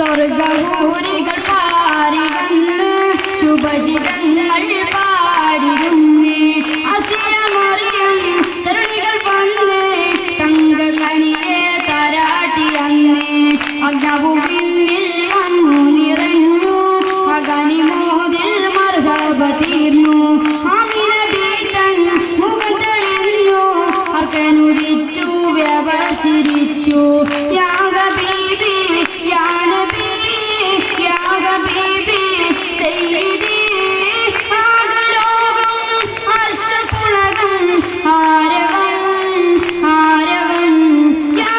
സ്വർഗഹൂരികൾ പാറി വന്ന് ശുഭജിതങ്ങൾ പാടിരുന്നേ അസിയമറിയം തരുണികൾ വന്ന് തങ്കകനിയെ തരാട്ടി അന്നേ അഗ്നവുവിന്നിൽ വന്നു നിറഞ്ഞു അഗനിമോദിൽ മർഹബ തീർന്നു ആമിന ബീതൻ മുഖം തെളിഞ്ഞു അർക്കനുരിച്ചു വ്യവർ ചിരിച്ചു യാ ഹബീബി യാ നബി യാ ഹബീബി സയ്യിദി ആകലോകം അർശപുളകം ആരവം യാ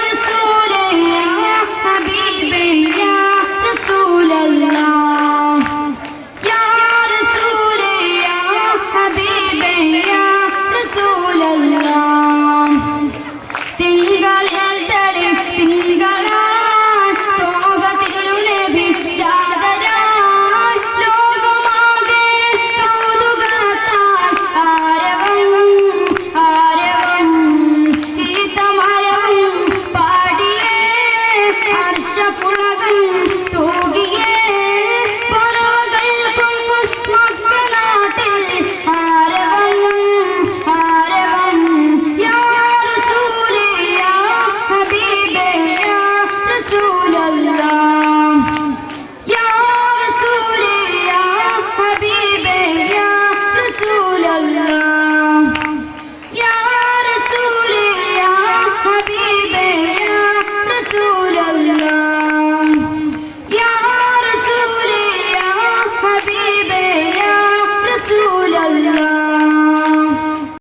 റസൂലേ യാ ഹബീബി യാ റസൂലല്ലാഹ് യാ റസൂലേ യാ ഹബീബി യാ റസൂലല്ലാഹ് തിങ്കളിൽ തളി